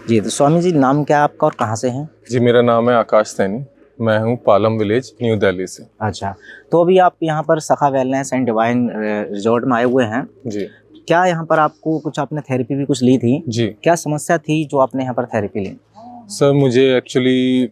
जी, तो स्वामी जी नाम क्या है आपका और कहाँ से हैं? जी, मेरा नाम है आकाश सैनी। मैं हूँ पालम विलेज, न्यू दिल्ली से। अच्छा, तो अभी आप यहाँ पर सखा वेलनेस एंड डिवाइन रिजॉर्ट में आए हुए हैं। जी क्या यहाँ पर आपको कुछ आपने थेरेपी भी कुछ ली थी? जी क्या समस्या थी जो आपने यहाँ पर थेरेपी ली? सर, मुझे एक्चुअली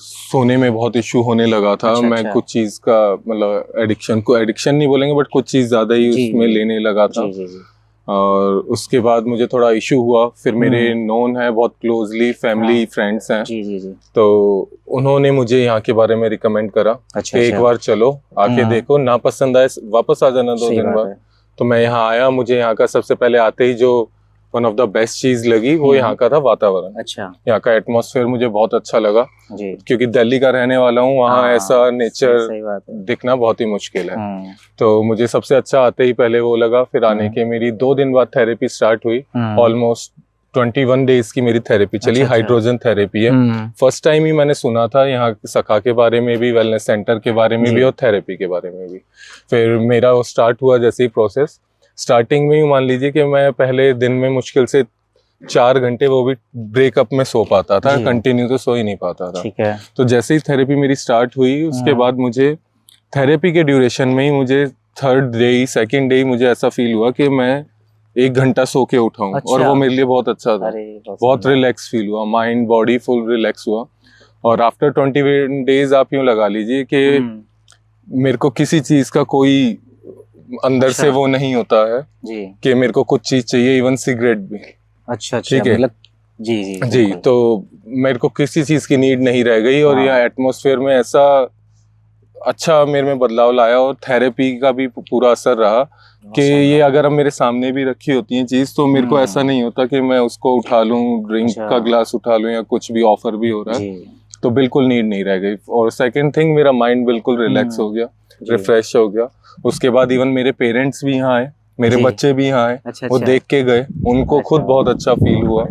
सोने में बहुत इशू होने लगा था। अच्छा, मैं अच्छा। कुछ चीज़ का मतलब एडिक्शन नहीं बोलेंगे, बट कुछ चीज़ ज़्यादा ही जी, उसमें जी। लेने लगा था। जी, जी, जी। और उसके बाद मुझे थोड़ा इशू हुआ। फिर मेरे नोन है, बहुत क्लोजली फैमिली हाँ। फ्रेंड्स हैं, जी, जी, जी। तो उन्होंने मुझे यहाँ के बारे में रिकमेंड करा अच्छा, कि एक अच्छा। बार चलो, आके देखो, ना पसंद आए वापस आ जाना 2 सही दिन बात बाद। है। तो मैं यहाँ आया। मुझे यहाँ का सबसे पहले आते ही जो वन ऑफ द बेस्ट चीज लगी वो यहाँ का था वातावरण। अच्छा। यहाँ का एटमॉस्फेयर मुझे बहुत अच्छा लगा, जी। क्योंकि दिल्ली का रहने वाला हूँ। वहाँ हाँ, ऐसा नेचर सही बात है। दिखना बहुत ही मुश्किल है। हम्म, तो मुझे सबसे अच्छा आते ही पहले वो लगा। फिर आने के मेरी 2 दिन बाद थेरेपी स्टार्ट हुई। ऑलमोस्ट 21 डेज की मेरी थेरेपी चली। अच्छा, हाइड्रोजन थेरेपी है। फर्स्ट टाइम ही मैंने सुना था यहाँ सखा के बारे में भी, वेलनेस सेंटर के बारे में भी और थेरेपी के बारे में भी। फिर मेरा वो स्टार्ट हुआ जैसे ही प्रोसेस। स्टार्टिंग में ही मान लीजिए कि मैं पहले दिन में मुश्किल से 4 घंटे, वो भी ब्रेकअप में सो पाता था, कंटिन्यू तो सो ही नहीं पाता था। ठीक है। तो जैसे ही थेरेपी मेरी स्टार्ट हुई, उसके बाद मुझे थेरेपी के ड्यूरेशन में ही मुझे थर्ड डे सेकंड डे मुझे ऐसा फील हुआ कि मैं 1 घंटा सो के उठा हूँ। अच्छा। और वो मेरे लिए बहुत अच्छा था। बहुत रिलैक्स फील हुआ, माइंड बॉडी फुल रिलैक्स हुआ। और आफ्टर 21 डेज आप यूँ लगा लीजिए कि मेरे को किसी चीज का कोई अंदर से वो नहीं होता है जी। कि मेरे को कुछ चीज चाहिए, इवन सिगरेट भी। अच्छा, ठीक है। मतलब जी, जी, जी, तो मेरे को किसी चीज की नीड नहीं रह गई। और यह एटमॉस्फेयर में ऐसा अच्छा मेरे में बदलाव लाया। और थेरेपी का भी पूरा असर रहा कि ये अगर अब मेरे सामने भी रखी होती है चीज, तो मेरे को ऐसा नहीं होता कि मैं उसको उठा लूं, ड्रिंक का ग्लास उठा लूं, या कुछ भी ऑफर भी हो रहा है तो बिल्कुल नीड नहीं रह गई। और सेकंड थिंग, मेरा माइंड बिल्कुल रिलैक्स हो गया, रिफ्रेश हो गया। उसके बाद इवन मेरे पेरेंट्स भी यहाँ आए, मेरे बच्चे भी यहाँ आए। वो देख के गए, उनको खुद बहुत अच्छा फील हुआ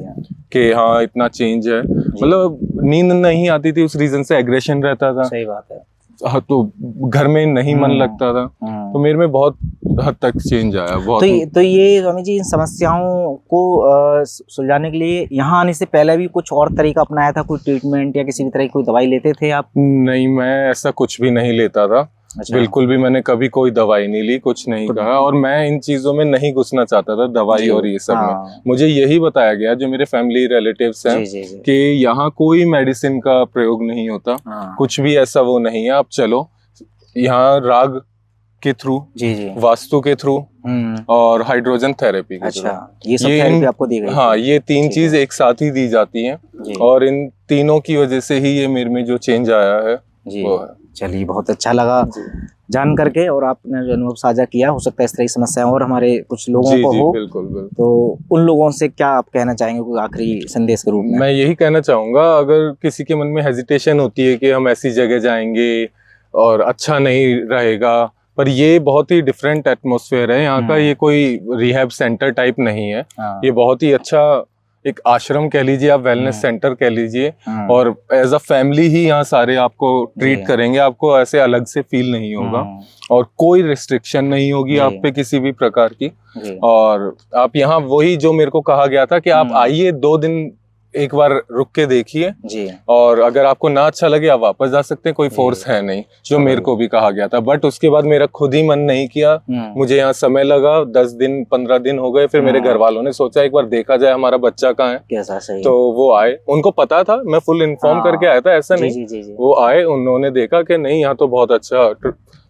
कि हाँ इतना चेंज है। मतलब नींद नहीं आती थी, उस रीजन से एग्रेशन रहता था। सही बात है। हाँ, तो घर में नहीं मन लगता था। तो मेरे में बहुत हद तक चेंज आया। बहुत तो ये स्वामी जी, इन समस्याओं को सुलझाने के लिए यहाँ आने से पहले भी कुछ और तरीका अपनाया था? कोई ट्रीटमेंट या किसी भी तरह की कोई दवाई लेते थे आप? नहीं, मैं ऐसा कुछ भी नहीं लेता था। अच्छा। बिल्कुल भी मैंने कभी कोई दवाई नहीं ली, कुछ नहीं कहा। और मैं इन चीजों में नहीं घुसना चाहता था, दवाई और ये सब में। मुझे यही बताया गया, जो मेरे फैमिली रिलेटिव्स हैं, कि यहाँ कोई मेडिसिन का प्रयोग नहीं होता। कुछ भी ऐसा वो नहीं है। आप चलो यहाँ राग के थ्रू, वास्तु के थ्रू और हाइड्रोजन थेरेपी के थ्रू, ये सब थेरेपी आपको दी गई? हाँ, ये 3 चीज एक साथ ही दी जाती हैं। और इन तीनों की वजह से ही ये मेरे में जो चेंज आया है वो है। चलिए, बहुत अच्छा लगा जान करके। और आपने जो अनुभव साझा किया, हो सकता है इस तरह की समस्याएं और हमारे कुछ लोगों को हो। बिल्कुल, बिल्कुल। तो उन लोगों से क्या आप कहना चाहेंगे, कोई आखिरी संदेश के रूप में? मैं यही कहना चाहूंगा, अगर किसी के मन में हेजिटेशन होती है कि हम ऐसी जगह जाएंगे और अच्छा नहीं रहेगा, पर ये बहुत ही डिफरेंट एटमॉस्फेयर है यहाँ का। ये कोई रिहैब सेंटर टाइप नहीं है। ये बहुत ही अच्छा एक आश्रम कह लीजिए, आप वेलनेस सेंटर कह लीजिए। और एज अ फैमिली ही यहाँ सारे आपको ट्रीट करेंगे। आपको ऐसे अलग से फील नहीं होगा और कोई रिस्ट्रिक्शन नहीं होगी आप पे किसी भी प्रकार की। और आप यहाँ वही जो मेरे को कहा गया था कि आप आइए, 2 दिन एक बार रुक के देखिए, और अगर आपको ना अच्छा लगे आप वापस जा सकते हैं। कोई फोर्स है नहीं, जो मेरे को भी कहा गया था। बट उसके बाद मेरा खुद ही मन नहीं किया। मुझे यहाँ समय लगा, 10 दिन 15 दिन हो गए। फिर मेरे घर वालों ने सोचा एक बार देखा जाए हमारा बच्चा कहाँ है, कैसा सही। तो वो आए। उनको पता था, मैं फुल इन्फॉर्म करके आया था, ऐसा नहीं। वो आए, उन्होंने देखा कि नहीं यहाँ तो बहुत अच्छा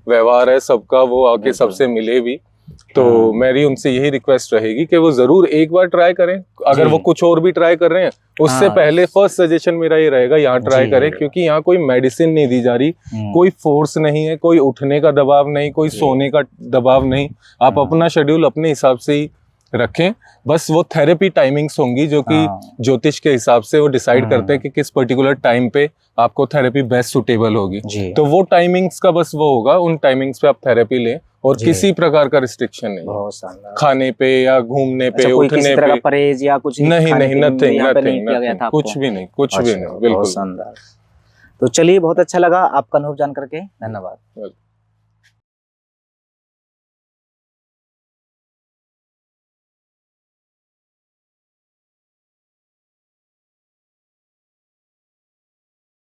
व्यवहार है सबका। वो आके सबसे मिले भी। तो मेरी उनसे यही रिक्वेस्ट रहेगी कि वो जरूर एक बार ट्राई करें। अगर वो कुछ और भी ट्राई कर रहे हैं, उससे पहले फर्स्ट सजेशन मेरा ये रहेगा, यहाँ ट्राई करें। क्योंकि यहाँ कोई मेडिसिन नहीं दी जा रही, कोई फोर्स नहीं है, कोई उठने का दबाव नहीं, कोई सोने का दबाव नहीं। आप अपना शेड्यूल अपने हिसाब से ही रखें। बस वो थेरेपी टाइमिंग्स होंगी जो कि ज्योतिष के हिसाब से वो डिसाइड करते हैं कि किस पर्टिकुलर टाइम पे आपको थेरेपी बेस्ट सुटेबल होगी। तो वो टाइमिंग्स का बस वो होगा, उन टाइमिंग्स पे आप थेरेपी लें। और किसी प्रकार का रिस्ट्रिक्शन नहीं, खाने पे या घूमने पे, उठने पे, परहेज या कुछ नहीं, नथिंग, कुछ भी नहीं, कुछ भी नहीं। बिल्कुल शानदार। तो चलिए, बहुत अच्छा लगा आपका अनुभव जान करके। धन्यवाद।